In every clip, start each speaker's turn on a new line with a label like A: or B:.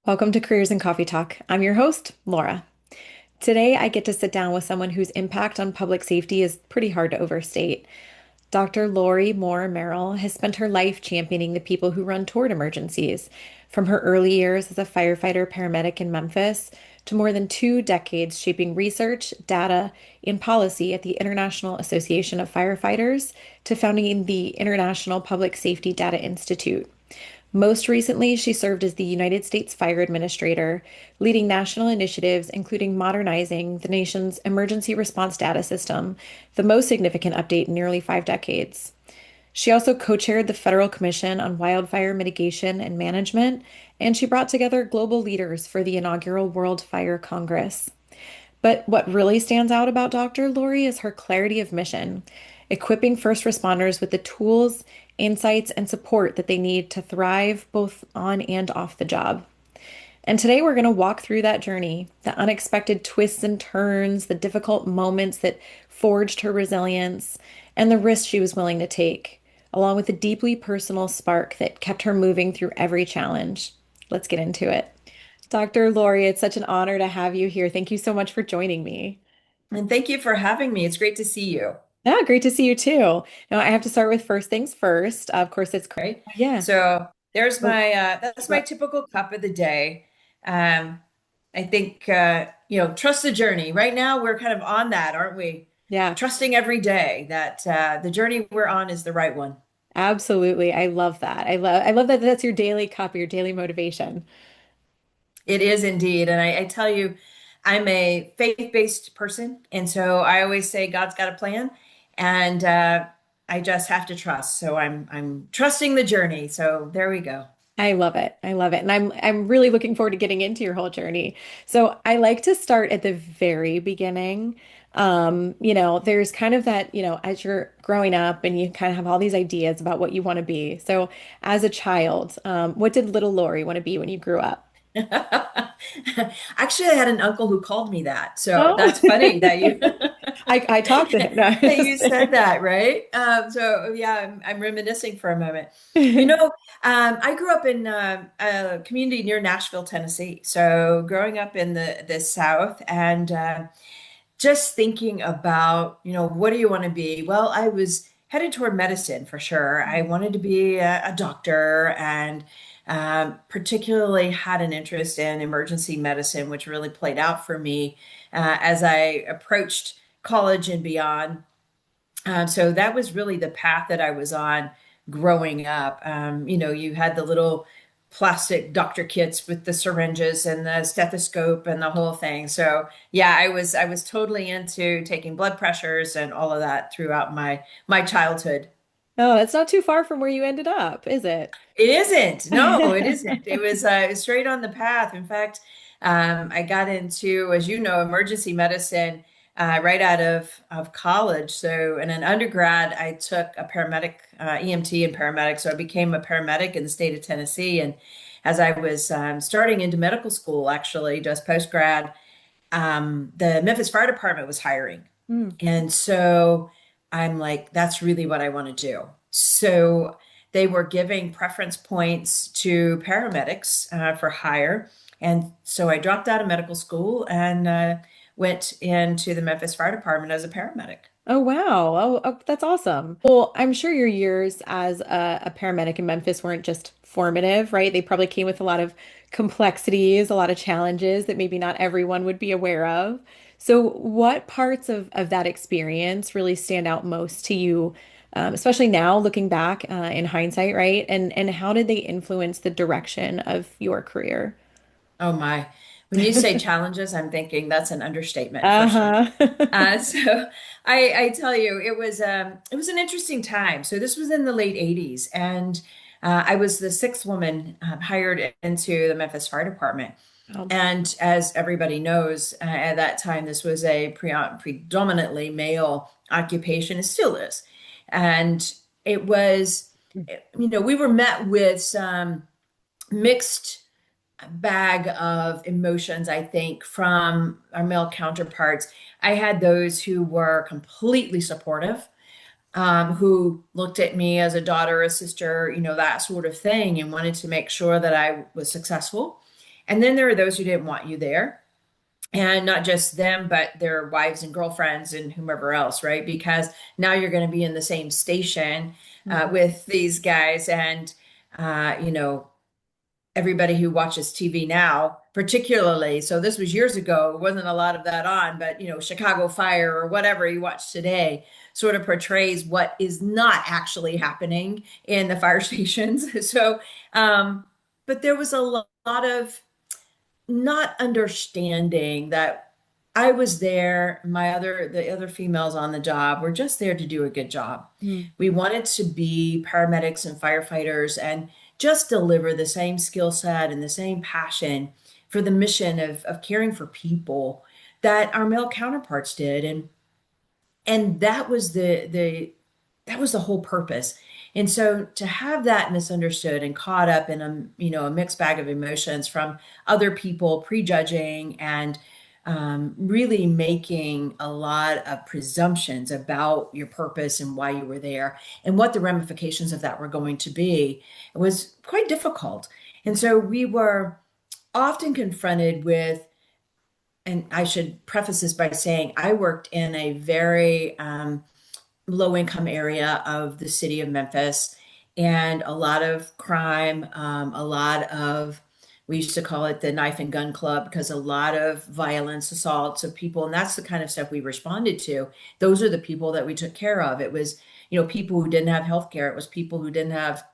A: Welcome to Careers and Coffee Talk. I'm your host, Laura. Today, I get to sit down with someone whose impact on public safety is pretty hard to overstate. Dr. Lori Moore-Merrell has spent her life championing the people who run toward emergencies, from her early years as a firefighter paramedic in Memphis to more than 2 decades shaping research, data, and policy at the International Association of Firefighters to founding the International Public Safety Data Institute. Most recently, she served as the United States Fire Administrator, leading national initiatives including modernizing the nation's emergency response data system, the most significant update in nearly 5 decades. She also co-chaired the Federal Commission on Wildfire Mitigation and Management, and she brought together global leaders for the inaugural World Fire Congress. But what really stands out about Dr. Lori is her clarity of mission, equipping first responders with the tools, insights, and support that they need to thrive both on and off the job. And today we're going to walk through that journey, the unexpected twists and turns, the difficult moments that forged her resilience, and the risks she was willing to take, along with the deeply personal spark that kept her moving through every challenge. Let's get into it. Dr. Lori, it's such an honor to have you here. Thank you so much for joining me.
B: And thank you for having me. It's great to see you.
A: Yeah, great to see you too. Now, I have to start with first things first. Of course, it's
B: Right.
A: yeah.
B: So there's
A: Oh,
B: my that's my
A: what-
B: typical cup of the day. Um, I think trust the journey. Right now we're kind of on that, aren't we?
A: Yeah,
B: Trusting every day that the journey we're on is the right one.
A: absolutely. I love that. I love that that's your daily cup, your daily motivation.
B: It is indeed. And I tell you, I'm a faith-based person, and so I always say God's got a plan, and I just have to trust. So I'm trusting the journey. So there we go.
A: I love it. I love it. And I'm really looking forward to getting into your whole journey. So I like to start at the very beginning. There's kind of that, as you're growing up and you kind of have all these ideas about what you want to be. So as a child, what did little Lori want to be when you grew up?
B: Actually, I had an uncle who called me that. So
A: Oh,
B: that's funny that you
A: I talked to him. No.
B: that you said that, right? So yeah, I'm reminiscing for a moment. I grew up in a community near Nashville, Tennessee. So growing up in the South and just thinking about, what do you want to be? Well, I was headed toward medicine for sure. I wanted to be a doctor and particularly had an interest in emergency medicine, which really played out for me as I approached college and beyond. So that was really the path that I was on growing up. You had the little plastic doctor kits with the syringes and the stethoscope and the whole thing. So yeah, I was totally into taking blood pressures and all of that throughout my childhood.
A: Oh, that's not too far from where you ended up, is it?
B: It isn't. No, it isn't. It was straight on the path. In fact, I got into, as you know, emergency medicine right out of college. So, in an undergrad, I took a paramedic, EMT and paramedic. So, I became a paramedic in the state of Tennessee. And as I was starting into medical school, actually, just post grad, the Memphis Fire Department was hiring.
A: Hmm.
B: And so I'm like, that's really what I want to do. So they were giving preference points to paramedics for hire. And so I dropped out of medical school and went into the Memphis Fire Department as a paramedic.
A: Oh, wow. Oh, that's awesome. Well, I'm sure your years as a paramedic in Memphis weren't just formative, right? They probably came with a lot of complexities, a lot of challenges that maybe not everyone would be aware of. So, what parts of that experience really stand out most to you, especially now looking back in hindsight, right? And how did they influence the direction of your career?
B: Oh my. When you say challenges, I'm thinking that's an understatement for sure.
A: Uh-huh.
B: So I tell you, it was an interesting time. So this was in the late 80s, and I was the sixth woman hired into the Memphis Fire Department.
A: Um,
B: And as everybody knows, at that time, this was a predominantly male occupation. It still is. And it was, we were met with some mixed bag of emotions, I think, from our male counterparts. I had those who were completely supportive, who looked at me as a daughter, a sister, that sort of thing, and wanted to make sure that I was successful. And then there are those who didn't want you there. And not just them, but their wives and girlfriends and whomever else, right? Because now you're going to be in the same station
A: Mhm.
B: with these guys. And, you know, everybody who watches TV now, particularly, so this was years ago, wasn't a lot of that on, but you know, Chicago Fire or whatever you watch today sort of portrays what is not actually happening in the fire stations. So, but there was a lot of not understanding that I was there, the other females on the job were just there to do a good job.
A: Mm.
B: We wanted to be paramedics and firefighters and just deliver the same skill set and the same passion for the mission of caring for people that our male counterparts did. And that was that was the whole purpose. And so to have that misunderstood and caught up in a mixed bag of emotions from other people prejudging and really making a lot of presumptions about your purpose and why you were there and what the ramifications of that were going to be, it was quite difficult. And so we were often confronted with, and I should preface this by saying I worked in a very low income area of the city of Memphis, and a lot of crime, a lot of, we used to call it the knife and gun club because a lot of violence, assaults of people, and that's the kind of stuff we responded to. Those are the people that we took care of. It was, you know, people who didn't have health care. It was people who didn't have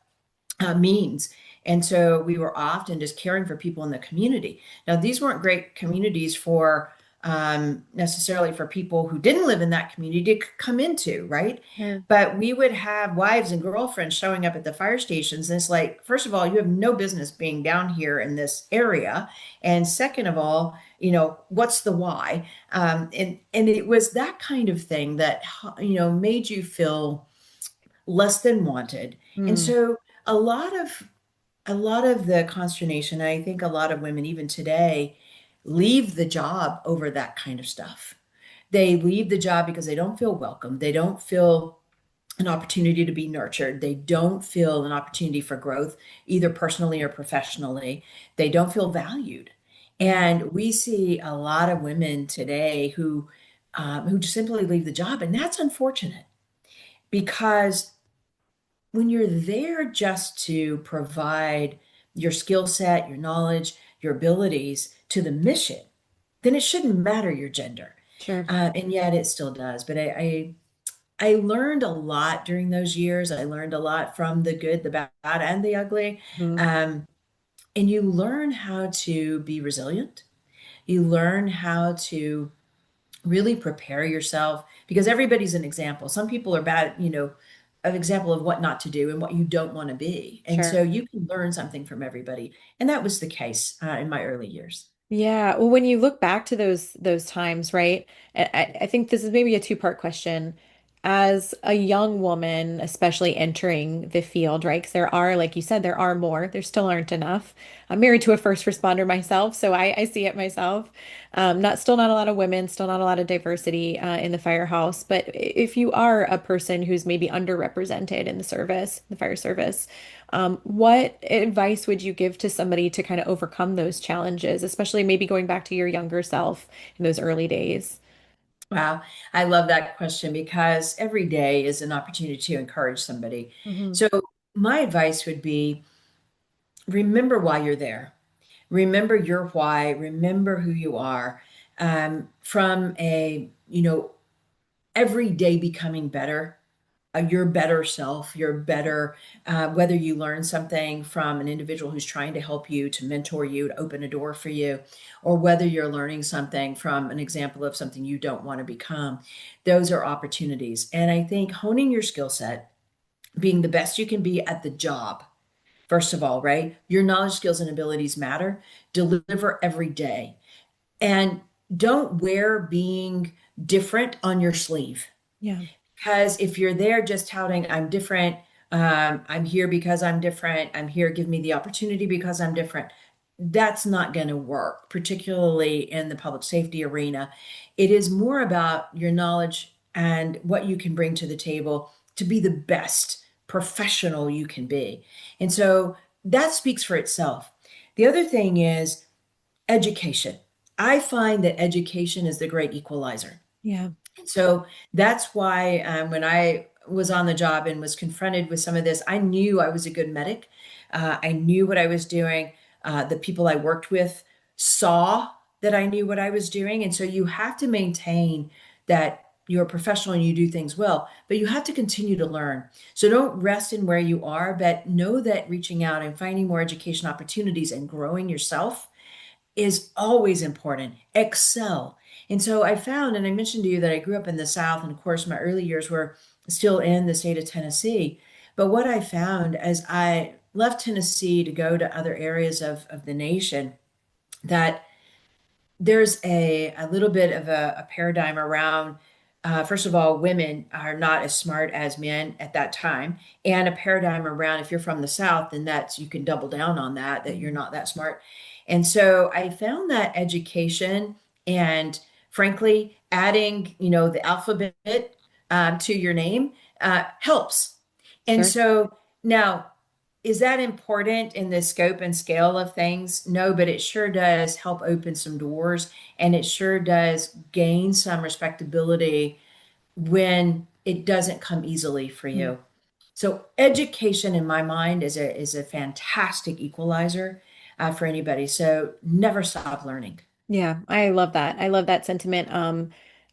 B: means. And so we were often just caring for people in the community. Now, these weren't great communities for necessarily for people who didn't live in that community to come into, right?
A: Sure.
B: But we would have wives and girlfriends showing up at the fire stations. And it's like, first of all, you have no business being down here in this area. And second of all, you know, what's the why? And it was that kind of thing that, you know, made you feel less than wanted. And
A: Mm.
B: so a lot of a lot of the consternation, I think a lot of women even today leave the job over that kind of stuff. They leave the job because they don't feel welcome. They don't feel an opportunity to be nurtured. They don't feel an opportunity for growth, either personally or professionally. They don't feel valued.
A: Mm.
B: And we see a lot of women today who just simply leave the job, and that's unfortunate because when you're there just to provide your skill set, your knowledge, your abilities to the mission, then it shouldn't matter your gender.
A: Sure.
B: And yet it still does. But I learned a lot during those years. I learned a lot from the good, the bad, and the ugly.
A: Mm.
B: Um, and you learn how to be resilient. You learn how to really prepare yourself because everybody's an example. Some people are bad, you know, an example of what not to do and what you don't want to be. And so
A: Sure.
B: you can learn something from everybody. And that was the case in my early years.
A: Yeah. Well, when you look back to those times, right? I think this is maybe a two-part question. As a young woman, especially entering the field, right? Because there are, like you said, there are more. There still aren't enough. I'm married to a first responder myself, so I see it myself. Not a lot of women, still not a lot of diversity in the firehouse. But if you are a person who's maybe underrepresented in the service, the fire service, what advice would you give to somebody to kind of overcome those challenges, especially maybe going back to your younger self in those early days?
B: Wow. I love that question because every day is an opportunity to encourage somebody.
A: Hmm.
B: So my advice would be remember why you're there. Remember your why. Remember who you are. From a, you know, every day becoming better, your better self, your better, whether you learn something from an individual who's trying to help you, to mentor you, to open a door for you, or whether you're learning something from an example of something you don't want to become, those are opportunities. And I think honing your skill set, being the best you can be at the job, first of all, right? Your knowledge, skills, and abilities matter. Deliver every day. And don't wear being different on your sleeve.
A: Yeah.
B: Because if you're there just touting, I'm different, I'm here because I'm different, I'm here, give me the opportunity because I'm different, that's not going to work, particularly in the public safety arena. It is more about your knowledge and what you can bring to the table to be the best professional you can be. And so that speaks for itself. The other thing is, Education. I find that education is the great equalizer.
A: Yeah,
B: So that's why when I was on the job and was confronted with some of this, I knew I was a good medic. I knew what I was doing. The people I worked with saw that I knew what I was doing. And so you have to maintain that you're a professional and you do things well, but you have to continue to learn. So don't rest in where you are, but know that reaching out and finding more education opportunities and growing yourself is always important. Excel. And so I found, and I mentioned to you that I grew up in the South, and of course, my early years were still in the state of Tennessee. But what I found as I left Tennessee to go to other areas of the nation, that there's a little bit of a paradigm around, first of all, women are not as smart as men at that time, and a paradigm around if you're from the South, then that's you can double down on that, that you're
A: mm,
B: not that smart. And so I found that education and frankly, adding, the alphabet to your name helps. And
A: sure.
B: so now, is that important in the scope and scale of things? No, but it sure does help open some doors and it sure does gain some respectability when it doesn't come easily for
A: Mm.
B: you. So education in my mind is a fantastic equalizer for anybody. So never stop learning.
A: Yeah, I love that. I love that sentiment.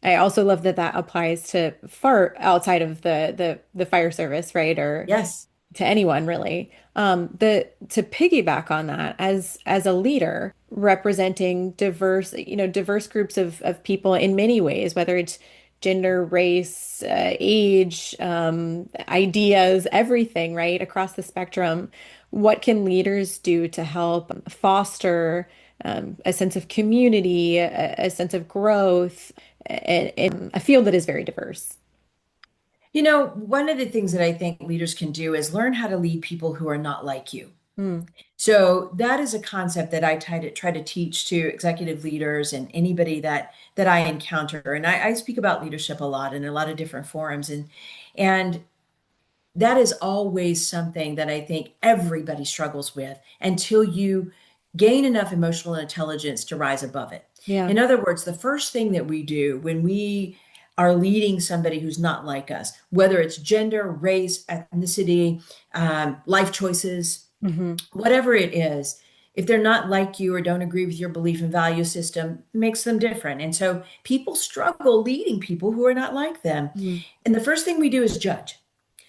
A: I also love that that applies to far outside of the fire service, right? Or
B: Yes.
A: to anyone really. The to piggyback on that as a leader representing diverse, diverse groups of people in many ways, whether it's gender, race, age, ideas, everything, right, across the spectrum. What can leaders do to help foster a sense of community, a sense of growth in a field that is very diverse?
B: One of the things that I think leaders can do is learn how to lead people who are not like you.
A: Mm,
B: So that is a concept that I try to teach to executive leaders and anybody that I encounter. And I speak about leadership a lot in a lot of different forums. And that is always something that I think everybody struggles with until you gain enough emotional intelligence to rise above it.
A: yeah.
B: In other words, the first thing that we do when we are leading somebody who's not like us, whether it's gender, race, ethnicity, life choices,
A: Hmm.
B: whatever it is, if they're not like you or don't agree with your belief and value system, it makes them different. And so people struggle leading people who are not like them.
A: Mm,
B: And the first thing we do is judge.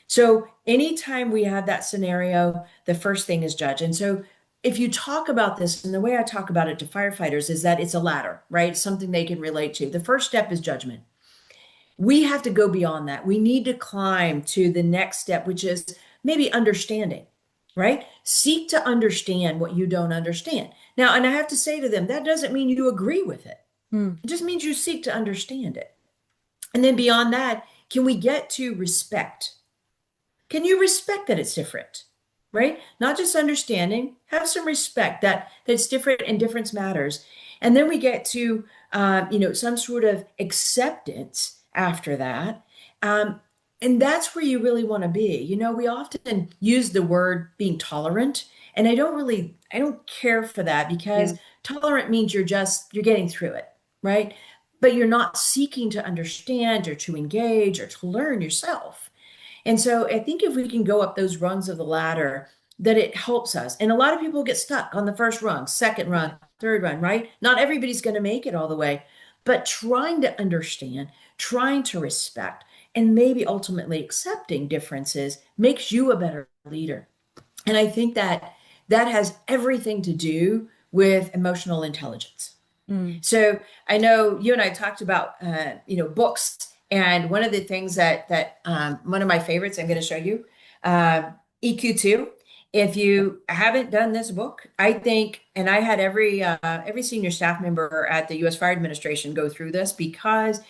B: So anytime we have that scenario, the first thing is judge. And so if you talk about this, and the way I talk about it to firefighters is that it's a ladder, right? Something they can relate to. The first step is judgment. We have to go beyond that. We need to climb to the next step, which is maybe understanding, right? Seek to understand what you don't understand. Now, and I have to say to them, that doesn't mean you agree with it.
A: mm,
B: It just means you seek to understand it. And then beyond that, can we get to respect? Can you respect that it's different? Right? Not just understanding, have some respect that it's different and difference matters. And then we get to some sort of acceptance after that. Um, and that's where you really want to be. We often use the word being tolerant, and I don't care for that because
A: yeah.
B: tolerant means you're getting through it, right? But you're not seeking to understand or to engage or to learn yourself. And so I think if we can go up those rungs of the ladder, that it helps us. And a lot of people get stuck on the first rung, second rung, third rung, right? Not everybody's going to make it all the way, but trying to understand, trying to respect, and maybe ultimately accepting differences makes you a better leader. And I think that that has everything to do with emotional intelligence.
A: Mm,
B: So I know you and I talked about books, and one of the things that one of my favorites I'm going to show you, EQ2. If you haven't done this book, I think, and I had every senior staff member at the U.S. Fire Administration go through this because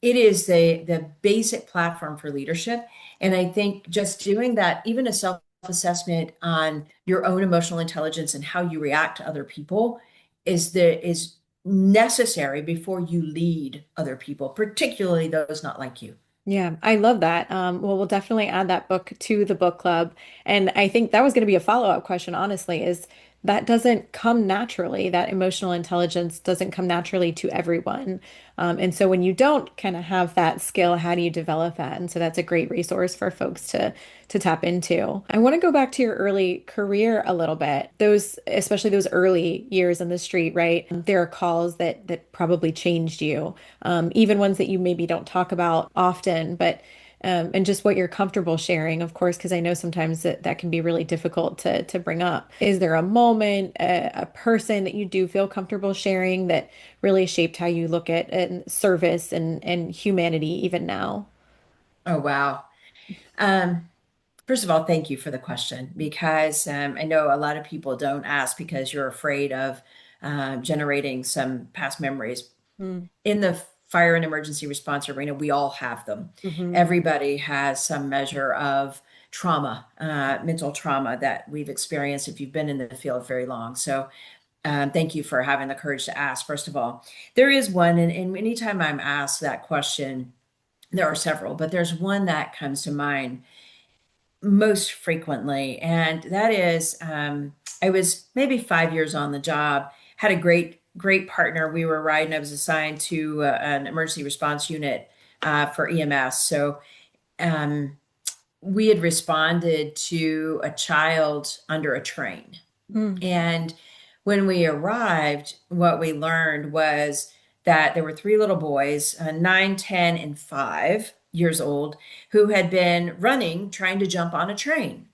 B: it is the basic platform for leadership. And I think just doing that, even a self-assessment on your own emotional intelligence and how you react to other people is necessary before you lead other people, particularly those not like you.
A: yeah, I love that. Well, we'll definitely add that book to the book club. And I think that was going to be a follow-up question, honestly, is that doesn't come naturally. That emotional intelligence doesn't come naturally to everyone. And so when you don't kind of have that skill, how do you develop that? And so that's a great resource for folks to tap into. I want to go back to your early career a little bit. Those, especially those early years in the street, right? There are calls that probably changed you, even ones that you maybe don't talk about often, but and just what you're comfortable sharing, of course, because I know sometimes that can be really difficult to bring up. Is there a moment, a person that you do feel comfortable sharing that really shaped how you look at service and humanity even now?
B: Oh, wow. Um, First of all, thank you for the question because I know a lot of people don't ask because you're afraid of generating some past memories. In the fire and emergency response arena, we all have them.
A: Mm-hmm.
B: Everybody has some measure of trauma, mental trauma that we've experienced if you've been in the field very long. So, thank you for having the courage to ask, first of all. There is one, and anytime I'm asked that question, there are several, but there's one that comes to mind most frequently, and that is I was maybe 5 years on the job, had a great partner. We were riding, I was assigned to an emergency response unit for EMS. So um, we had responded to a child under a train.
A: Mm.
B: And when we arrived, what we learned was that there were three little boys, 9, 10, and 5 years old, who had been running, trying to jump on a train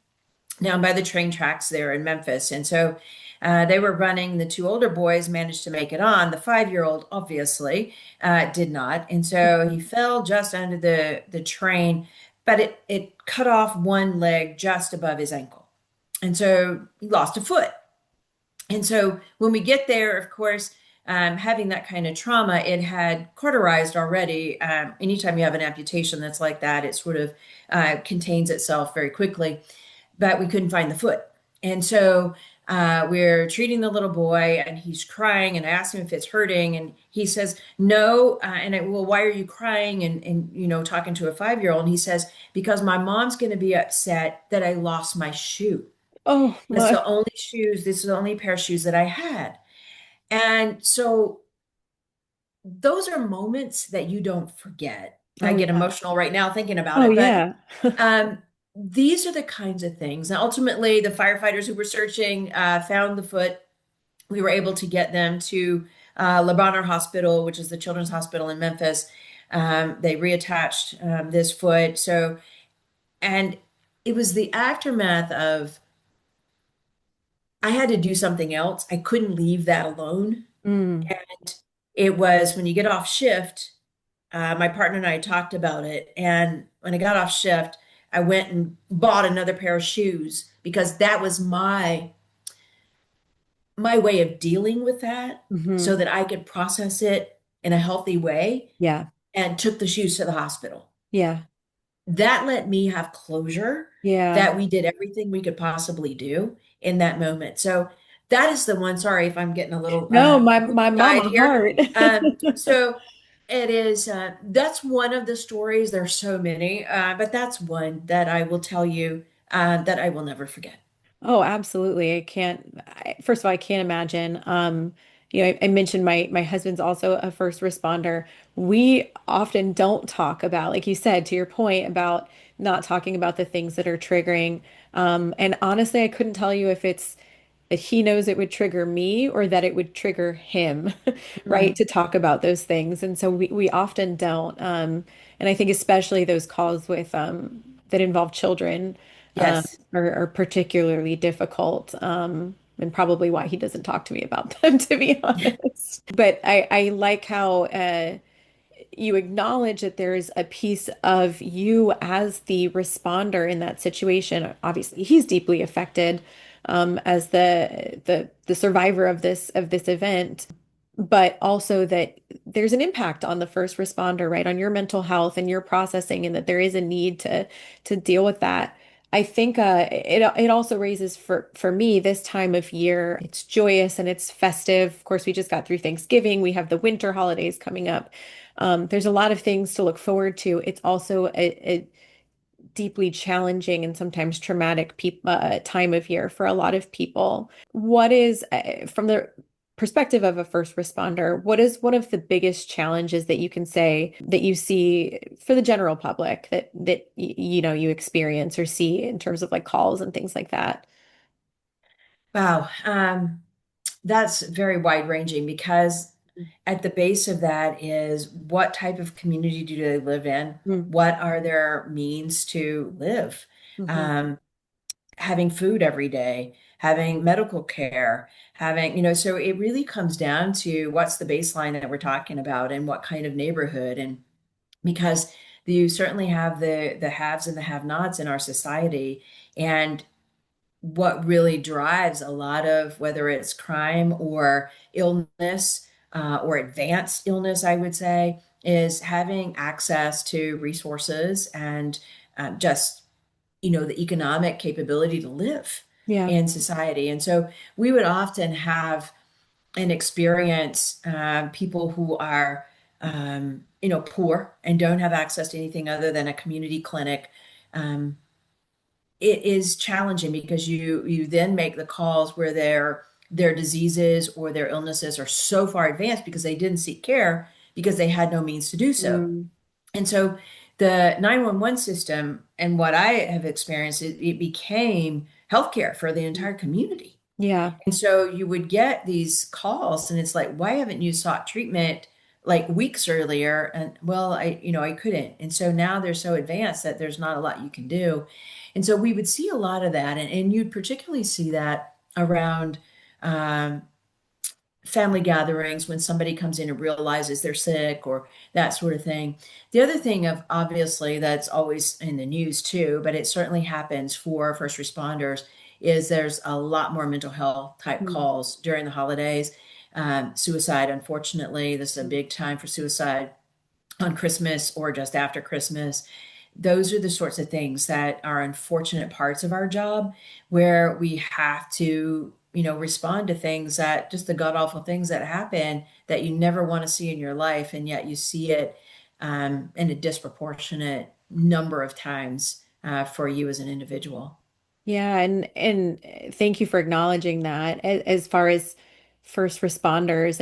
B: down by the train tracks there in Memphis. And so they were running. The two older boys managed to make it on. The 5 year old obviously did not. And so he fell just under the train, but it cut off one leg just above his ankle. And so he lost a foot. And so when we get there, of course, having that kind of trauma, it had cauterized already. Anytime you have an amputation that's like that, it sort of contains itself very quickly, but we couldn't find the foot. And so we're treating the little boy and he's crying, and I asked him if it's hurting, and he says no. Well, why are you crying? And talking to a 5 year old, and he says, because my mom's going to be upset that I lost my shoe.
A: Oh
B: That's
A: my.
B: the only shoes, this is the only pair of shoes that I had. And so those are moments that you don't forget. I
A: Oh
B: get
A: yeah.
B: emotional right now thinking about
A: Oh
B: it, but
A: yeah.
B: um, these are the kinds of things. And ultimately, the firefighters who were searching found the foot. We were able to get them to Le Bonheur Hospital, which is the children's hospital in Memphis. They reattached this foot. So, and it was the aftermath of I had to do something else. I couldn't leave that alone.
A: Mm.
B: And it was when you get off shift, my partner and I talked about it. And when I got off shift, I went and bought another pair of shoes because that was my way of dealing with that
A: Hmm.
B: so that I could process it in a healthy way,
A: Yeah.
B: and took the shoes to the hospital.
A: Yeah.
B: That let me have closure
A: Yeah.
B: that we did everything we could possibly do in that moment. So that is the one. Sorry if I'm getting a little
A: No, my
B: eyed
A: mama
B: here.
A: heart.
B: So it is, that's one of the stories. There's so many, but that's one that I will tell you that I will never forget.
A: Oh, absolutely. First of all, I can't imagine. I mentioned my husband's also a first responder. We often don't talk about, like you said, to your point about not talking about the things that are triggering. And honestly, I couldn't tell you if it's that he knows it would trigger me or that it would trigger him, right?
B: Mm,
A: To talk about those things. And so we often don't. And I think especially those calls with that involve children
B: yes.
A: are particularly difficult, and probably why he doesn't talk to me about them, to be honest. But I like how you acknowledge that there is a piece of you as the responder in that situation. Obviously, he's deeply affected as the survivor of this event, but also that there's an impact on the first responder, right? On your mental health and your processing, and that there is a need to deal with that. I think it also raises for me this time of year. It's joyous and it's festive. Of course, we just got through Thanksgiving. We have the winter holidays coming up. There's a lot of things to look forward to. It's also a deeply challenging and sometimes traumatic time of year for a lot of people. What is, from the perspective of a first responder, what is one of the biggest challenges that you can say that you see for the general public that you experience or see in terms of like calls and things like that?
B: Wow. That's very wide ranging because at the base of that is what type of community do they live in? What are their means to live?
A: Mm-hmm.
B: Um, Having food every day, having medical care, so it really comes down to what's the baseline that we're talking about and what kind of neighborhood. And because you certainly have the haves and the have-nots in our society. And what really drives a lot of whether it's crime or illness or advanced illness, I would say, is having access to resources and just the economic capability to live
A: Yeah.
B: in society. And so we would often have and experience people who are poor and don't have access to anything other than a community clinic. It is challenging because you then make the calls where their diseases or their illnesses are so far advanced because they didn't seek care because they had no means to do so.
A: Mm.
B: And so the 911 system and what I have experienced, it became healthcare for the entire community.
A: Yeah.
B: And so you would get these calls, and it's like, why haven't you sought treatment like weeks earlier? And well, I couldn't. And so now they're so advanced that there's not a lot you can do. And so we would see a lot of that, and you'd particularly see that around um, family gatherings when somebody comes in and realizes they're sick or that sort of thing. The other thing of obviously that's always in the news too, but it certainly happens for first responders is there's a lot more mental health type
A: Mm.
B: calls during the holidays. Suicide, unfortunately, this is a big time for suicide on Christmas or just after Christmas. Those are the sorts of things that are unfortunate parts of our job where we have to, respond to things that just the god awful things that happen that you never want to see in your life. And yet you see it in a disproportionate number of times for you as an individual.
A: Yeah, and thank you for acknowledging that. As far as first responders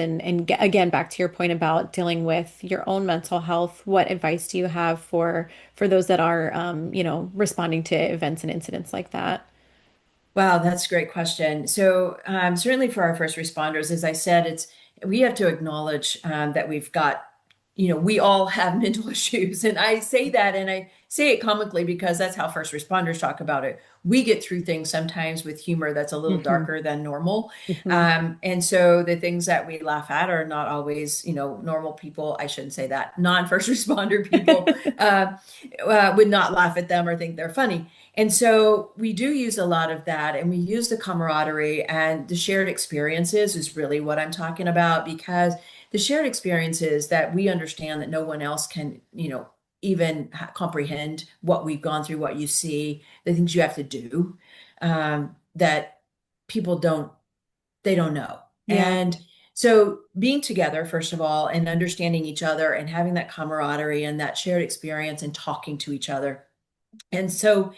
A: again back to your point about dealing with your own mental health, what advice do you have for those that are responding to events and incidents like that?
B: Wow, that's a great question. So, certainly for our first responders, as I said, we have to acknowledge that we've got, we all have mental issues. And I say that and I say it comically because that's how first responders talk about it. We get through things sometimes with humor that's a little
A: Hmm.
B: darker than normal.
A: Hmm.
B: And so the things that we laugh at are not always, normal people. I shouldn't say that. Non-first responder people would not laugh at them or think they're funny. And so we do use a lot of that, and we use the camaraderie and the shared experiences is really what I'm talking about because the shared experiences that we understand that no one else can, even comprehend what we've gone through, what you see, the things you have to do, that people they don't know.
A: Yeah.
B: And so being together, first of all, and understanding each other and having that camaraderie and that shared experience and talking to each other. And so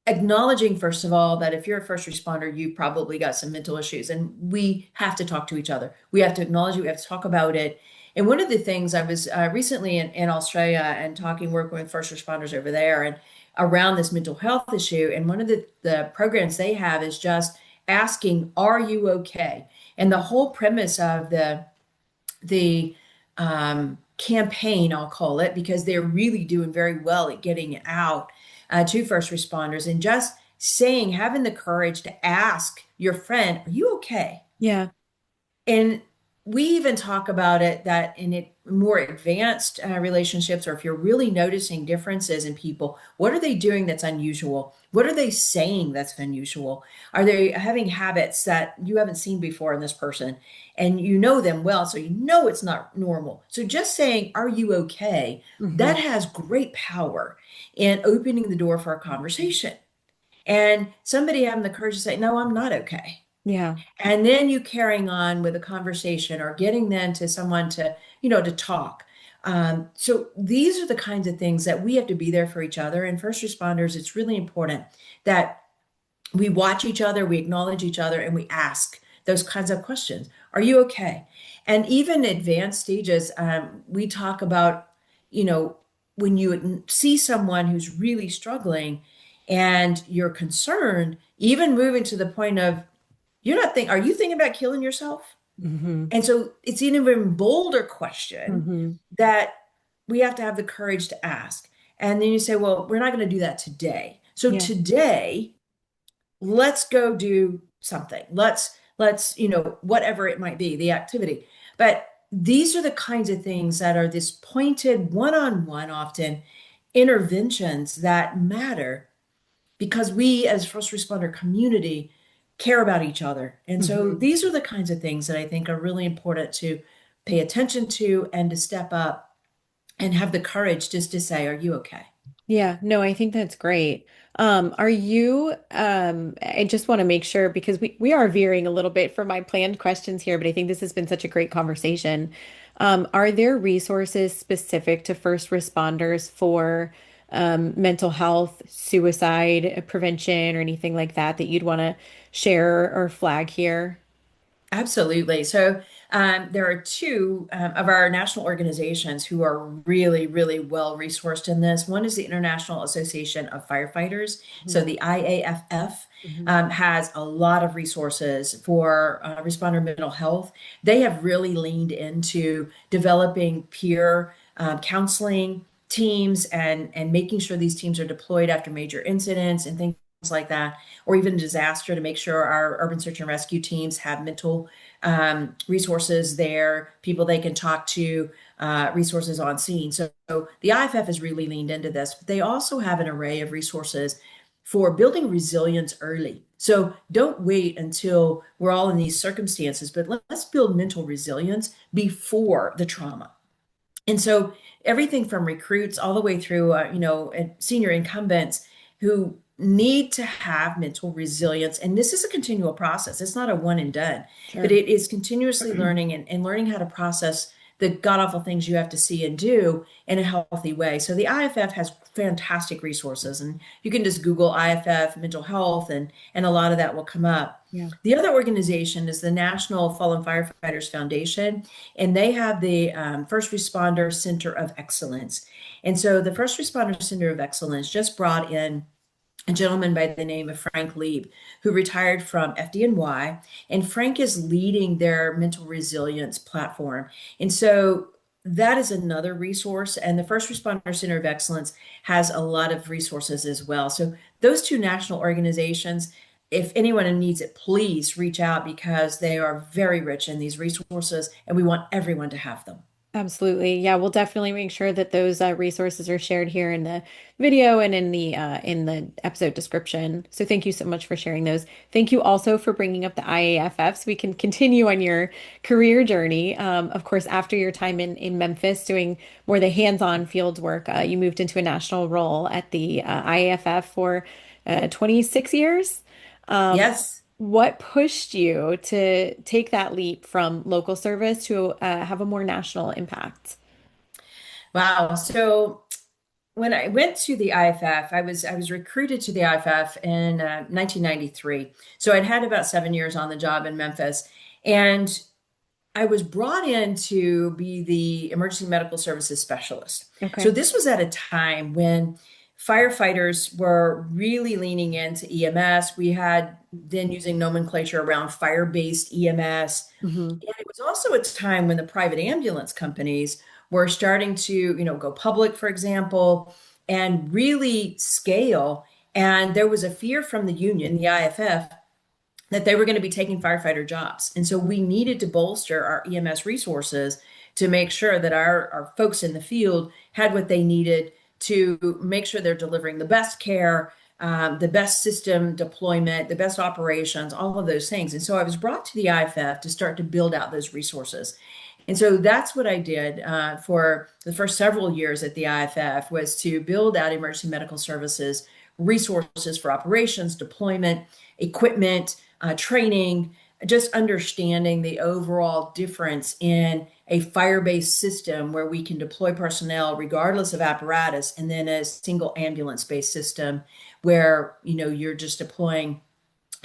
B: acknowledging first of all that if you're a first responder you've probably got some mental issues and we have to talk to each other, we have to acknowledge it, we have to talk about it. And one of the things I was recently in Australia and working with first responders over there and around this mental health issue, and one of the programs they have is just asking, are you okay? And the whole premise of the campaign, I'll call it, because they're really doing very well at getting it out to first responders and just saying, having the courage to ask your friend, are you okay?
A: Yeah.
B: And we even talk about it that in more advanced relationships, or if you're really noticing differences in people, what are they doing that's unusual? What are they saying that's unusual? Are they having habits that you haven't seen before in this person? And you know them well, so you know it's not normal. So just saying, are you okay?
A: Hmm.
B: That has great power in opening the door for a conversation. And somebody having the courage to say, no, I'm not okay.
A: Yeah.
B: And then you carrying on with a conversation or getting then to someone to talk. So these are the kinds of things that we have to be there for each other. And first responders, it's really important that we watch each other, we acknowledge each other, and we ask those kinds of questions. Are you okay? And even advanced stages, we talk about, you know, when you see someone who's really struggling and you're concerned, even moving to the point of, you're not think, are you thinking about killing yourself?
A: Hmm.
B: And so it's an even bolder question
A: Hmm.
B: that we have to have the courage to ask. And then you say, well, we're not going to do that today. So
A: Yeah.
B: today, let's go do something. Let's, whatever it might be, the activity. But these are the kinds of things that are this pointed one-on-one often interventions that matter because we as first responder community care about each other. And so
A: Hmm.
B: these are the kinds of things that I think are really important to pay attention to and to step up and have the courage just to say, are you okay?
A: Yeah, no, I think that's great. Are you, I just want to make sure because we are veering a little bit from my planned questions here, but I think this has been such a great conversation. Are there resources specific to first responders for mental health, suicide prevention, or anything like that that you'd want to share or flag here?
B: Absolutely. So there are two of our national organizations who are really, really well resourced in this. One is the International Association of Firefighters. So
A: Mhm.
B: the IAFF
A: Mhm.
B: has a lot of resources for responder mental health. They have really leaned into developing peer counseling teams and making sure these teams are deployed after major incidents and things like that, or even disaster to make sure our urban search and rescue teams have mental resources there, people they can talk to, resources on scene. So the IFF has really leaned into this, but they also have an array of resources for building resilience early. So don't wait until we're all in these circumstances, but let's build mental resilience before the trauma. And so everything from recruits all the way through, and senior incumbents who need to have mental resilience. And this is a continual process. It's not a one and done, but
A: Sure.
B: it is continuously learning and learning how to process the god awful things you have to see and do in a healthy way. So the IFF has fantastic resources, and you can just Google IFF mental health, and a lot of that will come up.
A: Yeah.
B: The other organization is the National Fallen Firefighters Foundation, and they have the First Responder Center of Excellence. And so the First Responder Center of Excellence just brought in a gentleman by the name of Frank Lieb, who retired from FDNY, and Frank is leading their mental resilience platform. And so that is another resource, and the First Responder Center of Excellence has a lot of resources as well. So those two national organizations, if anyone needs it, please reach out because they are very rich in these resources, and we want everyone to have them.
A: Absolutely. Yeah, we'll definitely make sure that those resources are shared here in the video and in the episode description. So thank you so much for sharing those. Thank you also for bringing up the IAFF so we can continue on your career journey. Of course, after your time in Memphis doing more the hands-on field work, you moved into a national role at the IAFF for 26 years. Um,
B: Yes.
A: what pushed you to take that leap from local service to have a more national impact?
B: Wow. So when I went to the IFF, I was recruited to the IFF in 1993. So I'd had about 7 years on the job in Memphis, and I was brought in to be the emergency medical services specialist. So
A: Okay.
B: this was at a time when firefighters were really leaning into EMS. We had then using nomenclature around fire-based EMS.
A: Hmm.
B: And it was also a time when the private ambulance companies were starting to, go public, for example, and really scale. And there was a fear from the union, the IFF, that they were going to be taking firefighter jobs. And so we needed to bolster our EMS resources to make sure that our folks in the field had what they needed to make sure they're delivering the best care, the best system deployment, the best operations, all of those things. And so I was brought to the IFF to start to build out those resources. And so that's what I did for the first several years at the IFF was to build out emergency medical services, resources for operations, deployment, equipment, training, just understanding the overall difference in a fire-based system where we can deploy personnel regardless of apparatus, and then a single ambulance-based system where you're just deploying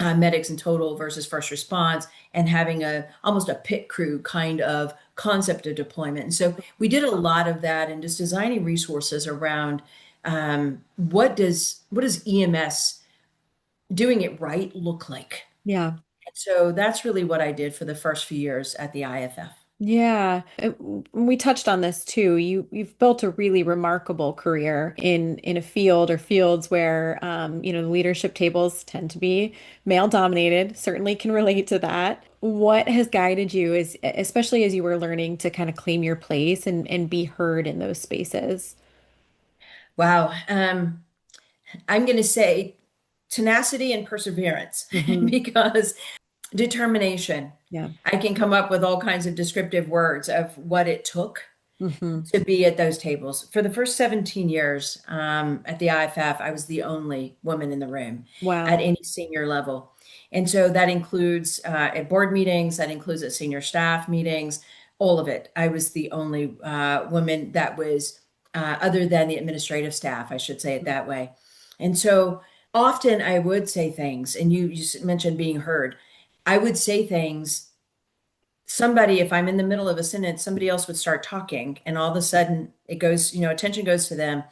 B: medics in total versus first response, and having a almost a pit crew kind of concept of deployment. And so we did a lot of that, and just designing resources around what does EMS doing it right look like.
A: Yeah.
B: So that's really what I did for the first few years at the IFF.
A: Yeah, we touched on this too. You've built a really remarkable career in a field or fields where the leadership tables tend to be male dominated. Certainly can relate to that. What has guided you as especially as you were learning to kind of claim your place and be heard in those spaces?
B: Wow. I'm going to say tenacity and perseverance
A: Hmm.
B: because determination.
A: Yeah.
B: I can come up with all kinds of descriptive words of what it took
A: Hmm.
B: to be at those tables. For the first 17 years at the IFF, I was the only woman in the room at
A: Wow.
B: any senior level. And so that includes at board meetings, that includes at senior staff meetings, all of it. I was the only woman that was, other than the administrative staff, I should say it that way. And so often I would say things, and you mentioned being heard. I would say things, somebody, if I'm in the middle of a sentence, somebody else would start talking, and all of a sudden it goes, attention goes to them.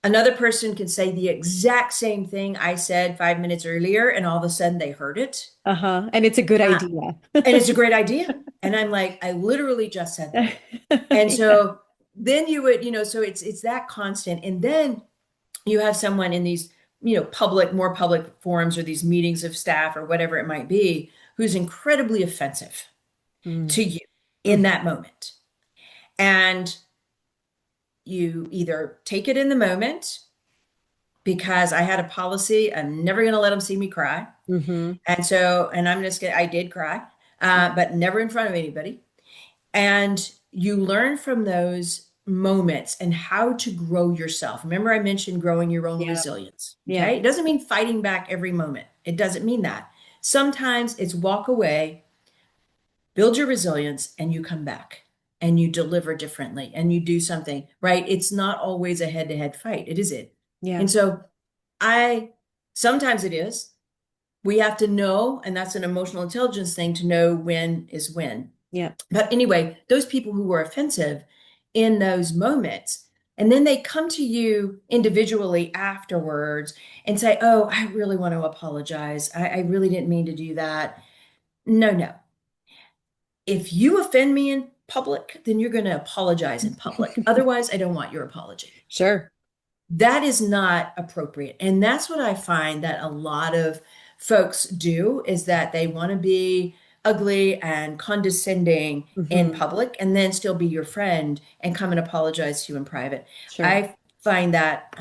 B: Another person can say the exact same thing I said 5 minutes earlier, and all of a sudden they heard it.
A: Uh-huh. And it's a good
B: Uh,
A: idea.
B: and it's a great idea. And I'm like, I literally just said that. And
A: Yeah.
B: so then you would, so it's that constant. And then you have someone in these, more public forums, or these meetings of staff, or whatever it might be, who's incredibly offensive
A: Mm.
B: to you in
A: Mhm.
B: that moment. And you either take it in the moment, because I had a policy, I'm never going to let them see me cry.
A: Mhm.
B: And so, and I'm just, I did cry, but never in front of anybody. And you learn from those moments and how to grow yourself. Remember, I mentioned growing your own
A: Yeah.
B: resilience.
A: Yeah.
B: Okay. It doesn't mean fighting back every moment, it doesn't mean that. Sometimes it's walk away, build your resilience, and you come back and you deliver differently and you do something, right? It's not always a head to head fight. It is it.
A: Yeah.
B: And so I, sometimes it is. We have to know, and that's an emotional intelligence thing, to know when is when.
A: Yeah.
B: But anyway, those people who were offensive in those moments, and then they come to you individually afterwards and say, "Oh, I really want to apologize. I really didn't mean to do that." No, no. If you offend me in public, then you're going to apologize in public. Otherwise, I don't want your apology.
A: Sure.
B: That is not appropriate. And that's what I find that a lot of folks do, is that they want to be ugly and condescending in
A: Hmm.
B: public, and then still be your friend and come and apologize to you in private.
A: Sure.
B: I find that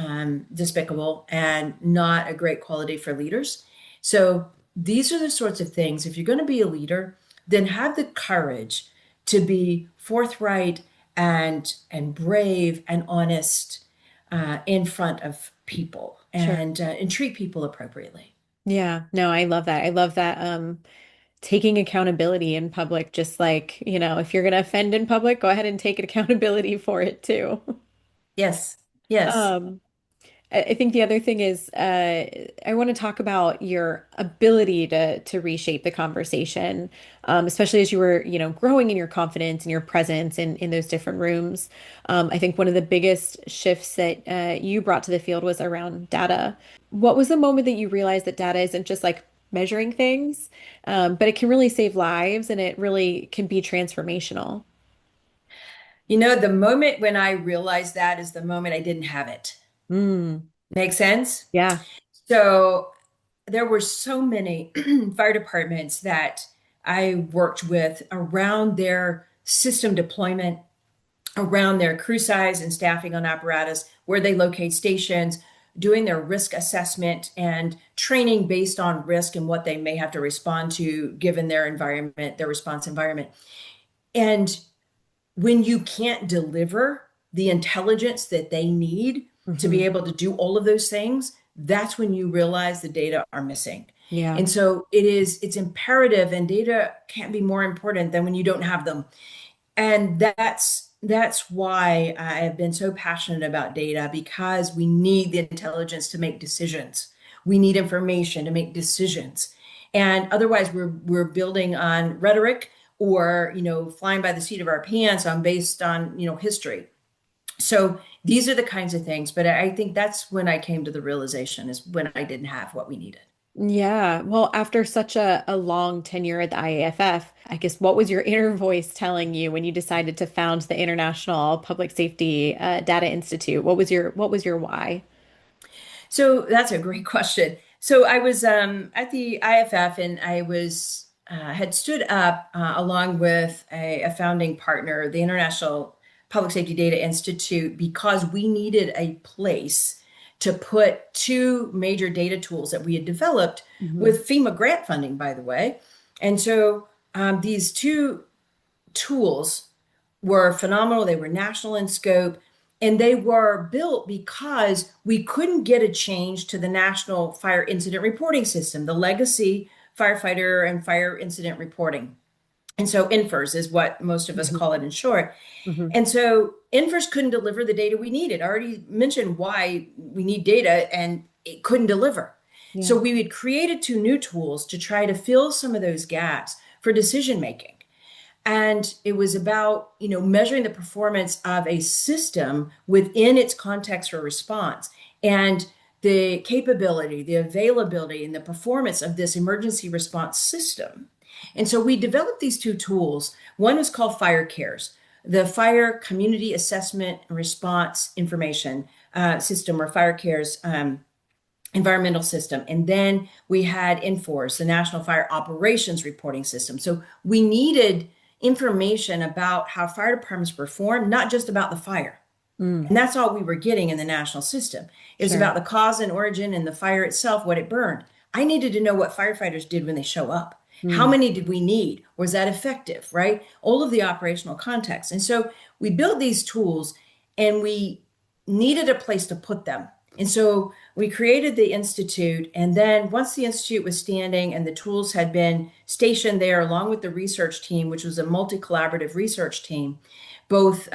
B: despicable and not a great quality for leaders. So these are the sorts of things, if you're going to be a leader, then have the courage to be forthright and brave and honest in front of people,
A: Sure.
B: and treat people appropriately.
A: Yeah. No, I love that. I love that taking accountability in public, just like, if you're gonna offend in public, go ahead and take accountability for it too.
B: Yes, yes.
A: Um, I think the other thing is I want to talk about your ability to reshape the conversation, especially as you were, growing in your confidence and your presence in those different rooms. I think one of the biggest shifts that you brought to the field was around data. What was the moment that you realized that data isn't just like measuring things, but it can really save lives and it really can be transformational?
B: The moment when I realized that is the moment I didn't have it.
A: Mm,
B: Make sense?
A: yeah,
B: So there were so many fire departments that I worked with around their system deployment, around their crew size and staffing on apparatus, where they locate stations, doing their risk assessment and training based on risk and what they may have to respond to given their environment, their response environment. And when you can't deliver the intelligence that they need to
A: hmm,
B: be able to do all of those things, that's when you realize the data are missing.
A: Yeah.
B: And so it's imperative, and data can't be more important than when you don't have them. And that's why I have been so passionate about data, because we need the intelligence to make decisions. We need information to make decisions. And otherwise we're building on rhetoric, or, flying by the seat of our pants on based on, history. So these are the kinds of things, but I think that's when I came to the realization, is when I didn't have what we needed.
A: Yeah. Well, after such a long tenure at the IAFF, I guess what was your inner voice telling you when you decided to found the International Public Safety Data Institute? What was your why?
B: So that's a great question. So I was at the IFF, and I was had stood up along with a founding partner, the International Public Safety Data Institute, because we needed a place to put two major data tools that we had developed
A: Hmm.
B: with FEMA grant funding, by the way. And so these two tools were phenomenal. They were national in scope, and they were built because we couldn't get a change to the National Fire Incident Reporting System, the legacy firefighter and fire incident reporting. And so INFRS is what most of us
A: Hmm.
B: call it in short.
A: Hmm.
B: And so INFRS couldn't deliver the data we needed. I already mentioned why we need data, and it couldn't deliver.
A: Yeah.
B: So we had created two new tools to try to fill some of those gaps for decision making. And it was about, measuring the performance of a system within its context for response, and the capability, the availability, and the performance of this emergency response system. And so we developed these two tools. One was called Fire Cares, the Fire Community Assessment and Response Information System, or Fire Cares environmental system. And then we had INFORS, the National Fire Operations Reporting System. So we needed information about how fire departments perform, not just about the fire.
A: Mm,
B: And that's all we were getting in the national system. It was
A: sure.
B: about the cause and origin and the fire itself, what it burned. I needed to know what firefighters did when they show up. How
A: Mm,
B: many did we need? Was that effective, right? All of the operational context. And so we built these tools, and we needed a place to put them. And so we created the Institute. And then once the Institute was standing and the tools had been stationed there, along with the research team, which was a multi collaborative research team, both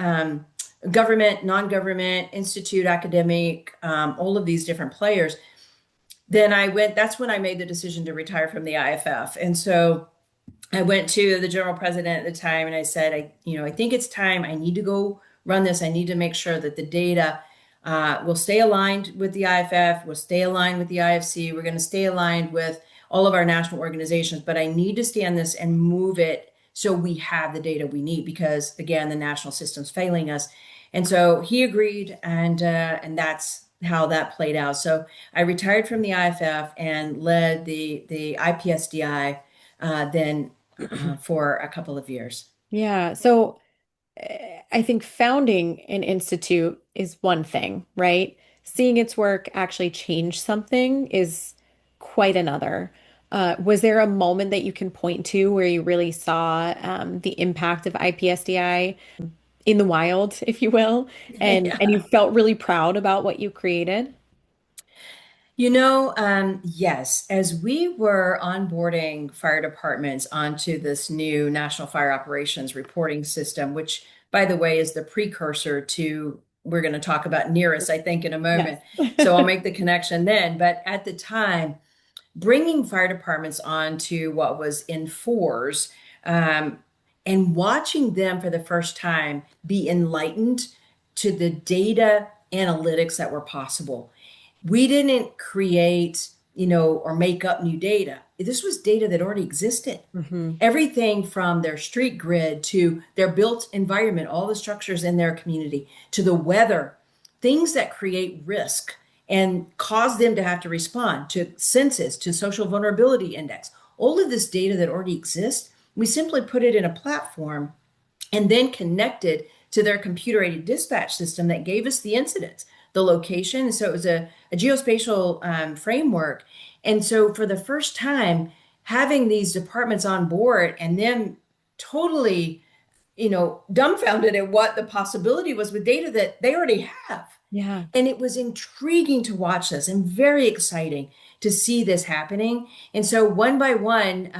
B: government, non-government, institute, academic, all of these different players. That's when I made the decision to retire from the IFF. And so I went to the general president at the time, and I said, I think it's time. I need to go run this. I need to make sure that the data will stay aligned with the IFF, will stay aligned with the IFC. We're going to stay aligned with all of our national organizations, but I need to stand this and move it so we have the data we need, because again, the national system's failing us. And so he agreed, and that's how that played out. So I retired from the IFF and led the IPSDI then for a couple of years.
A: Yeah. So I think founding an institute is one thing, right? Seeing its work actually change something is quite another. Was there a moment that you can point to where you really saw the impact of IPSDI in the wild, if you will, and you
B: Yeah.
A: felt really proud about what you created?
B: Yes, as we were onboarding fire departments onto this new National Fire Operations Reporting System, which, by the way, is the precursor to, we're going to talk about Nearest, I think, in a
A: Yes.
B: moment. So I'll make the connection then. But at the time, bringing fire departments onto what was in fours, um, and watching them for the first time be enlightened to the data analytics that were possible. We didn't create, or make up new data. This was data that already existed.
A: Hmm.
B: Everything from their street grid to their built environment, all the structures in their community, to the weather, things that create risk and cause them to have to respond, to census, to social vulnerability index. All of this data that already exists, we simply put it in a platform and then connected to their computer aided dispatch system that gave us the incidents, the location. So it was a geospatial framework. And so for the first time, having these departments on board and them totally, dumbfounded at what the possibility was with data that they already have.
A: Yeah.
B: And it was intriguing to watch this and very exciting to see this happening. And so one by one,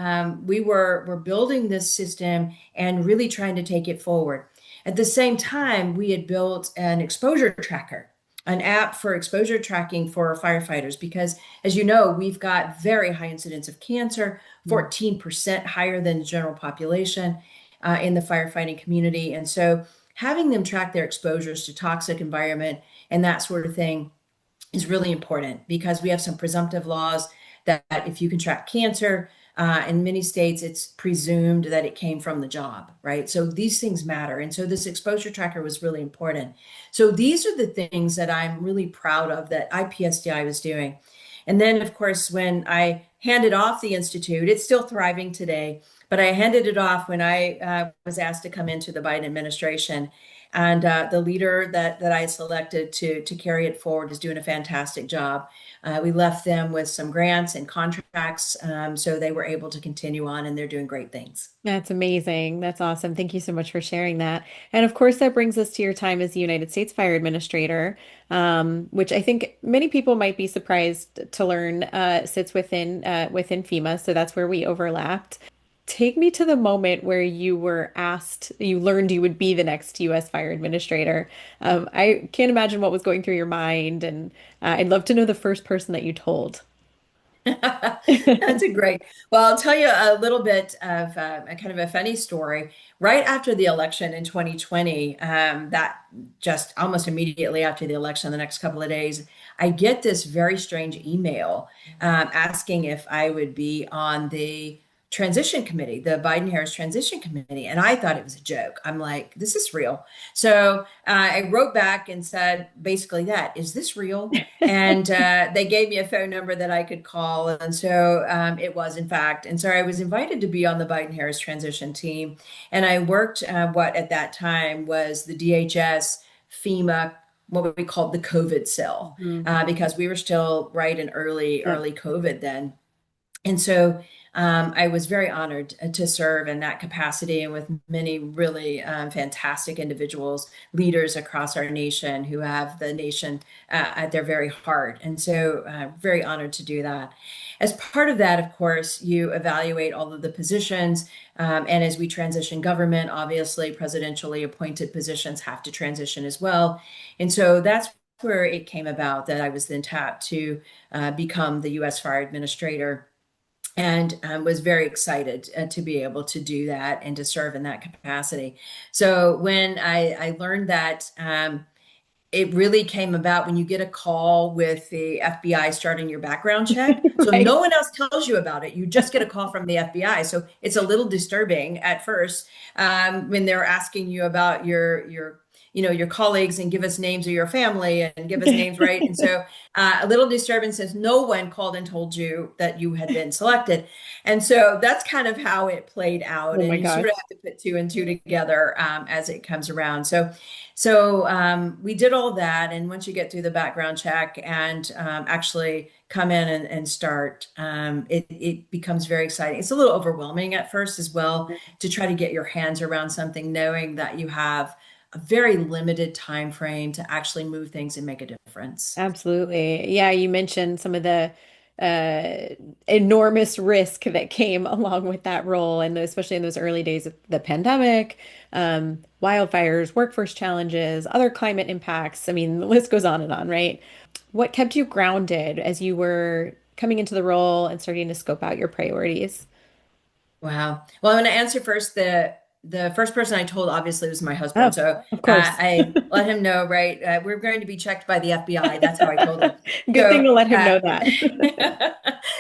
B: were building this system and really trying to take it forward. At the same time, we had built an exposure tracker, an app for exposure tracking for firefighters, because as you know, we've got very high incidence of cancer,
A: Mm.
B: 14% higher than the general population in the firefighting community. And so having them track their exposures to toxic environment and that sort of thing is really important because we have some presumptive laws that if you can track cancer, in many states, it's presumed that it came from the job, right? So these things matter. And so this exposure tracker was really important. So these are the things that I'm really proud of that IPSDI was doing. And then, of course, when I handed off the Institute, it's still thriving today, but I handed it off when I was asked to come into the Biden administration. And the leader that I selected to carry it forward is doing a fantastic job. We left them with some grants and contracts, so they were able to continue on, and they're doing great things.
A: That's amazing. That's awesome. Thank you so much for sharing that. And of course, that brings us to your time as the United States Fire Administrator, which I think many people might be surprised to learn sits within FEMA. So that's where we overlapped. Take me to the moment where you were asked, you learned you would be the next U.S. Fire Administrator. I can't imagine what was going through your mind, and I'd love to know the first person that you told.
B: That's a great. Well, I'll tell you a little bit of a kind of a funny story. Right after the election in 2020, that just almost immediately after the election, the next couple of days, I get this very strange email asking if I would be on the transition committee, the Biden-Harris transition committee. And I thought it was a joke. I'm like, this is real. So I wrote back and said basically that, is this real? And they gave me a phone number that I could call. And so it was, in fact. And so I was invited to be on the Biden Harris transition team. And I worked what at that time was the DHS, FEMA, what we called the COVID cell,
A: Mhm.
B: because we were still right in
A: Yep.
B: early COVID then. And so I was very honored to serve in that capacity and with many really fantastic individuals, leaders across our nation who have the nation at their very heart. And so, very honored to do that. As part of that, of course, you evaluate all of the positions. And as we transition government, obviously, presidentially appointed positions have to transition as well. And so that's where it came about that I was then tapped to become the U.S. Fire Administrator and was very excited to be able to do that and to serve in that capacity. So when I learned that, it really came about when you get a call with the FBI starting your background check. So
A: Right.
B: no one else tells you about it. You just get a call from the FBI. So it's a little disturbing at first when they're asking you about your colleagues and give us names of your family and give us names, right? And so a little disturbing since no one called and told you that you had been selected. And so that's kind of how it played out.
A: Oh my
B: And you
A: gosh.
B: sort of have to put two and two together as it comes around. So we did all that. And once you get through the background check and actually come in and start, it becomes very exciting. It's a little overwhelming at first as well to try to get your hands around something, knowing that you have a very limited time frame to actually move things and make a difference.
A: Absolutely. Yeah, you mentioned some of the uh, enormous risk that came along with that role, and especially in those early days of the pandemic, wildfires, workforce challenges, other climate impacts. I mean, the list goes on and on, right? What kept you grounded as you were coming into the role and starting to scope out your priorities?
B: Wow. Well, I'm going to answer first. The first person I told obviously was my husband.
A: Oh,
B: So
A: of course.
B: I let him know, right? We're going to be checked by the FBI. That's how I told him.
A: Good thing
B: So,
A: to let him know that.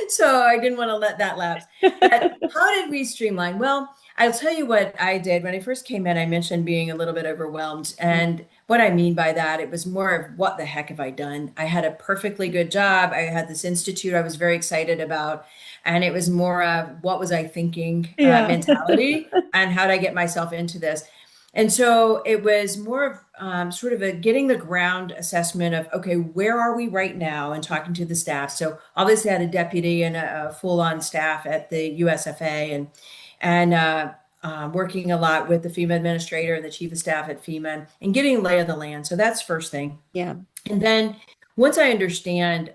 B: so I didn't want to let that lapse. But how did we streamline? Well, I'll tell you what I did when I first came in. I mentioned being a little bit overwhelmed, and what I mean by that, it was more of what the heck have I done? I had a perfectly good job. I had this institute I was very excited about, and it was more of what was I thinking
A: Yeah.
B: mentality and how did I get myself into this. And so it was more of sort of a getting the ground assessment of, okay, where are we right now and talking to the staff. So obviously I had a deputy and a full-on staff at the USFA and working a lot with the FEMA administrator and the chief of staff at FEMA and getting lay of the land. So that's first thing.
A: Yeah.
B: And then once I understand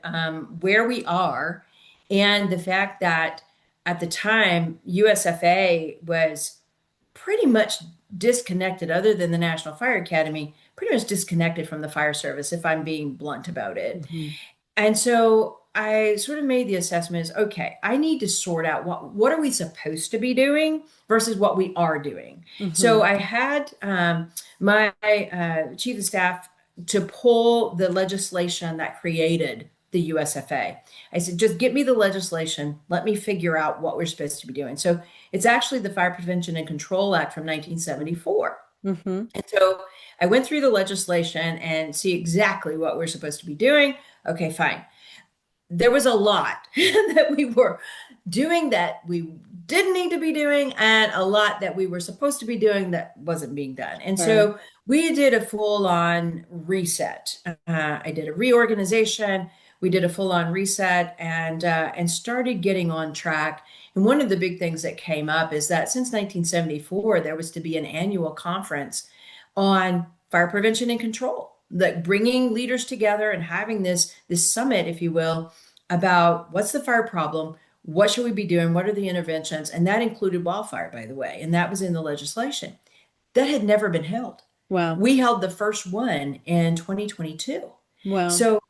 B: where we are and the fact that at the time USFA was pretty much disconnected, other than the National Fire Academy, pretty much disconnected from the fire service, if I'm being blunt about it.
A: Hmm.
B: And so I sort of made the assessment is okay, I need to sort out what are we supposed to be doing versus what we are doing.
A: Hmm.
B: So I had my chief of staff to pull the legislation that created the USFA. I said, just get me the legislation. Let me figure out what we're supposed to be doing. So it's actually the Fire Prevention and Control Act from 1974.
A: Hmm.
B: And so I went through the legislation and see exactly what we're supposed to be doing. Okay, fine. There was a lot that we were doing that we didn't need to be doing, and a lot that we were supposed to be doing that wasn't being done. And
A: Sure.
B: so we did a full on reset. I did a reorganization. We did a full on reset and started getting on track. And one of the big things that came up is that since 1974, there was to be an annual conference on fire prevention and control, like bringing leaders together and having this summit, if you will, about what's the fire problem, what should we be doing, what are the interventions, and that included wildfire, by the way, and that was in the legislation. That had never been held.
A: Wow.
B: We held the first one in 2022.
A: Wow.
B: So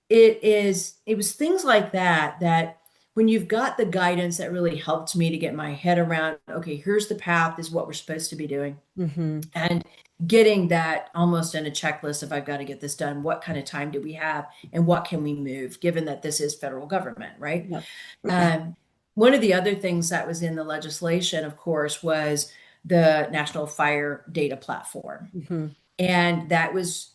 B: it was things like that that when you've got the guidance that really helped me to get my head around, okay, here's the path, is what we're supposed to be doing,
A: Hmm.
B: and getting that almost in a checklist of I've got to get this done. What kind of time do we have and what can we move given that this is federal government, right?
A: Yep.
B: Um, One of the other things that was in the legislation, of course, was the National Fire Data Platform.
A: Hmm.
B: And that was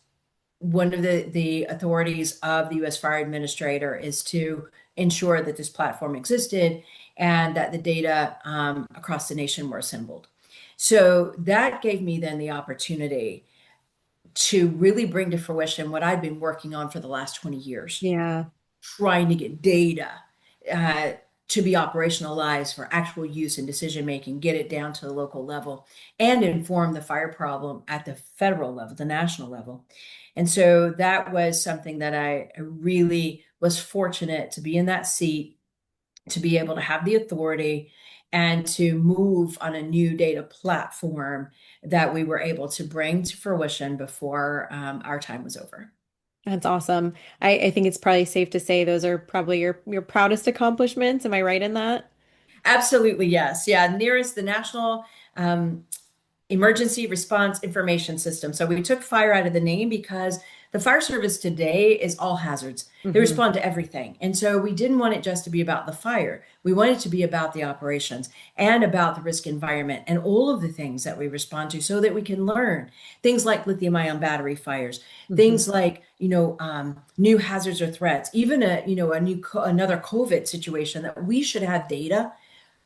B: one of the authorities of the U.S. Fire Administrator is to ensure that this platform existed and that the data across the nation were assembled. So that gave me then the opportunity to really bring to fruition what I'd been working on for the last 20 years,
A: Yeah.
B: trying to get data uh, to be operationalized for actual use in decision making, get it down to the local level, and inform the fire problem at the federal level, the national level. And so that was something that I really was fortunate to be in that seat, to be able to have the authority and to move on a new data platform that we were able to bring to fruition before our time was over.
A: That's awesome. I think it's probably safe to say those are probably your proudest accomplishments. Am I right in that?
B: Absolutely, yes. Yeah, nearest the National um, Emergency Response Information System. So we took fire out of the name because the fire service today is all hazards. They
A: Hmm.
B: respond to everything. And so we didn't want it just to be about the fire. We wanted it to be about the operations and about the risk environment and all of the things that we respond to so that we can learn things like lithium ion battery fires,
A: Hmm.
B: things like, new hazards or threats, even another COVID situation that we should have data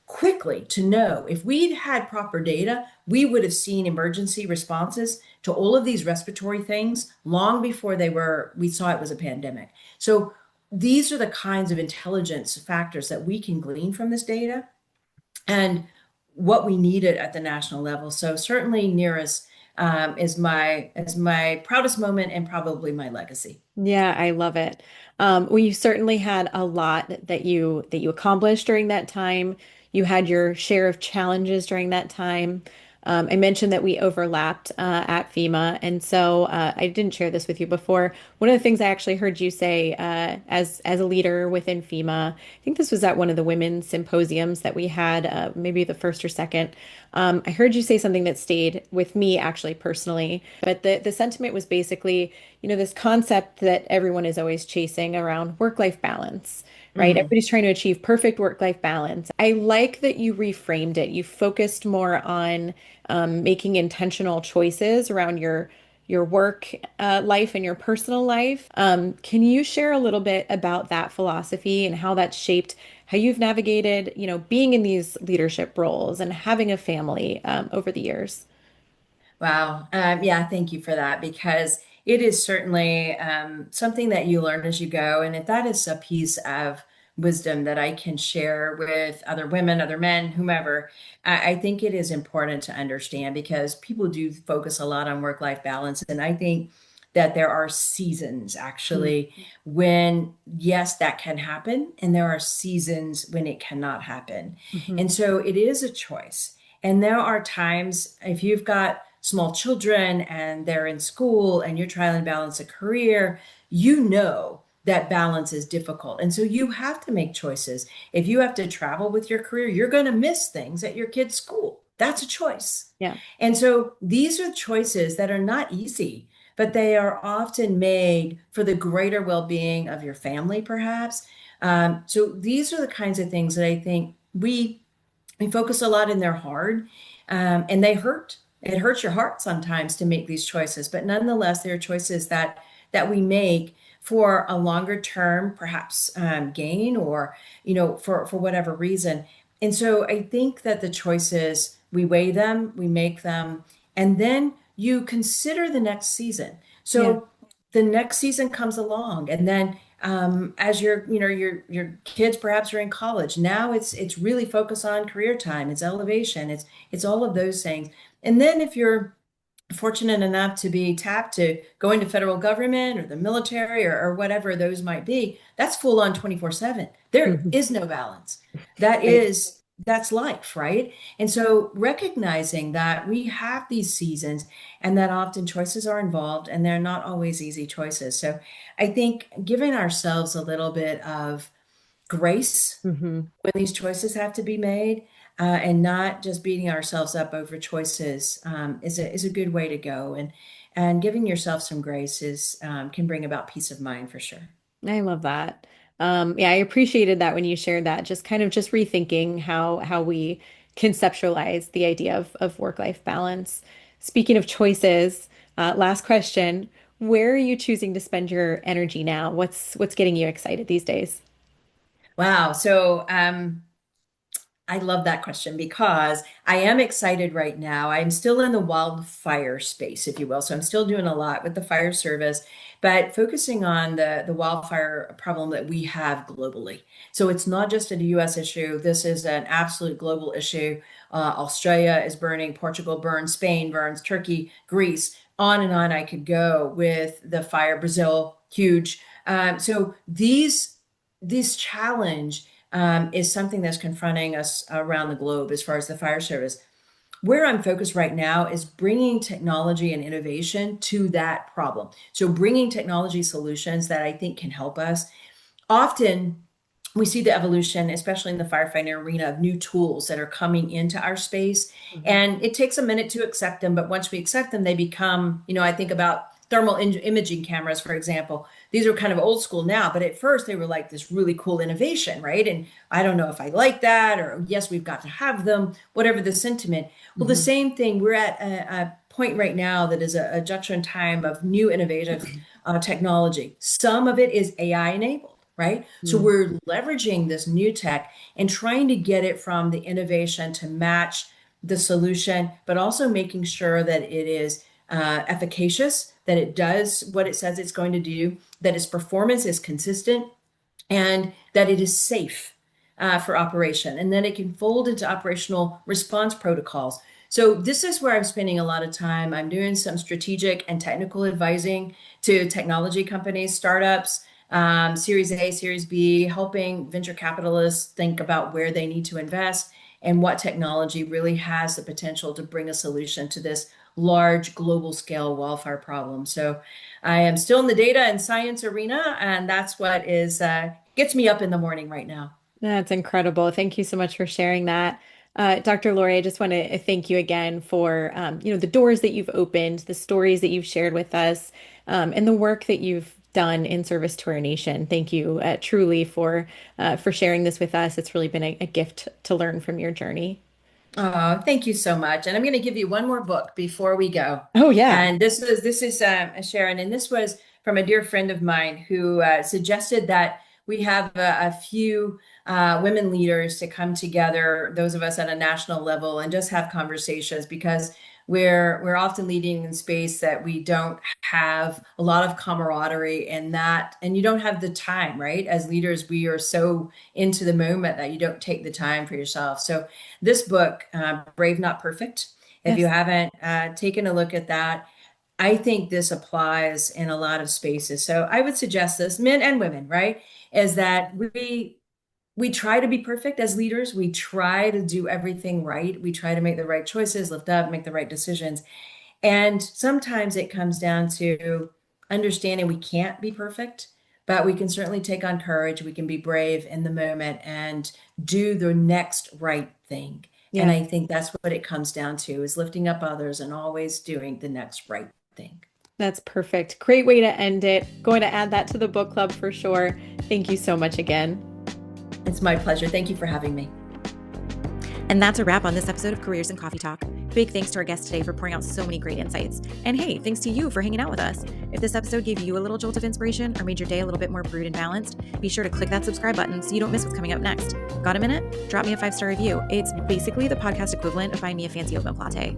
B: quickly to know if we'd had proper data, we would have seen emergency responses to all of these respiratory things long before we saw it was a pandemic. So these are the kinds of intelligence factors that we can glean from this data and what we needed at the national level. So certainly nearest is my proudest moment and probably my legacy.
A: Yeah, I love it. Well, you certainly had a lot that you accomplished during that time. You had your share of challenges during that time. I mentioned that we overlapped at FEMA, and so I didn't share this with you before. One of the things I actually heard you say as a leader within FEMA, I think this was at one of the women's symposiums that we had, maybe the first or second. I heard you say something that stayed with me actually personally, but the sentiment was basically, this concept that everyone is always chasing around work-life balance, right?
B: Mhm.
A: Everybody's trying to achieve perfect work-life balance. I like that you reframed it. You focused more on making intentional choices around your work life and your personal life. Can you share a little bit about that philosophy and how that's shaped how you've navigated, being in these leadership roles and having a family over the years?
B: Wow. Yeah, thank you for that because it is certainly something that you learn as you go. And if that is a piece of wisdom that I can share with other women, other men, whomever, I think it is important to understand because people do focus a lot on work-life balance. And I think that there are seasons actually when, yes, that can happen, and there are seasons when it cannot happen.
A: Mm-hmm.
B: And so it is a choice. And there are times, if you've got small children and they're in school and you're trying to balance a career, you know that balance is difficult. And so you have to make choices. If you have to travel with your career, you're going to miss things at your kid's school. That's a choice.
A: Yeah.
B: And so these are choices that are not easy, but they are often made for the greater well-being of your family, perhaps. So these are the kinds of things that I think we focus a lot and they're hard, and they hurt. It hurts your heart sometimes to make these choices, but nonetheless, they're choices that we make for a longer term, perhaps gain, or for whatever reason. And so I think that the choices, we weigh them, we make them, and then you consider the next season.
A: Yeah.
B: So the next season comes along, and then as your kids perhaps are in college, now it's really focused on career time, it's elevation, it's all of those things. And then if you're fortunate enough to be tapped to go into federal government or the military, or whatever those might be, that's full on 24/7. There
A: Mhm.
B: is no balance. That
A: Right.
B: is that's life, right? And so recognizing that we have these seasons and that often choices are involved and they're not always easy choices. So I think giving ourselves a little bit of grace
A: Hmm.
B: when these choices have to be made, and not just beating ourselves up over choices, is a good way to go. And giving yourself some grace is can bring about peace of mind for sure.
A: I love that. Yeah, I appreciated that when you shared that, just kind of just rethinking how we conceptualize the idea of work-life balance. Speaking of choices, last question, where are you choosing to spend your energy now? What's getting you excited these days?
B: Wow. So I love that question because I am excited right now. I'm still in the wildfire space, if you will. So I'm still doing a lot with the fire service, but focusing on the wildfire problem that we have globally. So it's not just a US issue. This is an absolute global issue. Australia is burning, Portugal burns, Spain burns, Turkey, Greece, on and on I could go with the fire. Brazil, huge. So these challenge is something that's confronting us around the globe as far as the fire service. Where I'm focused right now is bringing technology and innovation to that problem. So, bringing technology solutions that I think can help us. Often, we see the evolution, especially in the firefighting arena, of new tools that are coming into our space.
A: Mhm.
B: And it takes a minute to accept them, but once we accept them, they become, I think about thermal imaging cameras, for example. These are kind of old school now, but at first they were like this really cool innovation, right? And I don't know if I like that, or yes, we've got to have them, whatever the sentiment. Well, the
A: Mhm.
B: same thing, we're at a point right now that is a junction time of new innovative technology. Some of it is AI enabled, right? So
A: Mhm.
B: we're leveraging this new tech and trying to get it from the innovation to match the solution, but also making sure that it is efficacious, that it does what it says it's going to do, that its performance is consistent, and that it is safe for operation, and then it can fold into operational response protocols. So this is where I'm spending a lot of time. I'm doing some strategic and technical advising to technology companies, startups, Series A, Series B, helping venture capitalists think about where they need to invest and what technology really has the potential to bring a solution to this large global scale wildfire problem. So I am still in the data and science arena, and that's what is gets me up in the morning right now.
A: That's incredible. Thank you so much for sharing that. Dr. Lori, I just want to thank you again for the doors that you've opened, the stories that you've shared with us, and the work that you've done in service to our nation. Thank you truly for sharing this with us. It's really been a gift to learn from your journey.
B: Oh, thank you so much. And I'm going to give you one more book before we go.
A: Oh yeah.
B: And this is Sharon, and this was from a dear friend of mine who suggested that we have a few women leaders to come together, those of us at a national level, and just have conversations because we're often leading in space that we don't have a lot of camaraderie and that, and you don't have the time, right? As leaders, we are so into the moment that you don't take the time for yourself. So this book, Brave Not Perfect, if you
A: Yes.
B: haven't taken a look at that, I think this applies in a lot of spaces. So I would suggest this, men and women, right? Is that we try to be perfect as leaders. We try to do everything right. We try to make the right choices, lift up, make the right decisions. And sometimes it comes down to understanding we can't be perfect, but we can certainly take on courage. We can be brave in the moment and do the next right thing. And
A: Yeah,
B: I think that's what it comes down to is lifting up others and always doing the next right thing.
A: that's perfect. Great way to end it. Going to add that to the book club for sure. Thank you so much again.
B: It's my pleasure. Thank you for having me.
C: And that's a wrap on this episode of Careers in Coffee Talk. Big thanks to our guest today for pouring out so many great insights. And hey, thanks to you for hanging out with us. If this episode gave you a little jolt of inspiration or made your day a little bit more brewed and balanced, be sure to click that subscribe button so you don't miss what's coming up next. Got a minute? Drop me a 5-star review. It's basically the podcast equivalent of buying me a fancy oat milk latte.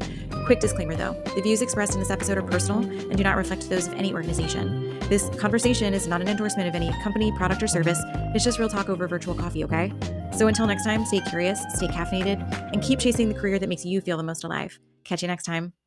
C: Quick disclaimer though, the views expressed in this episode are personal and do not reflect those of any organization. This conversation is not an endorsement of any company, product, or service. It's just real talk over virtual coffee, okay? So until next time, stay curious, stay caffeinated, and keep chasing the career that makes you feel the most alive. Catch you next time.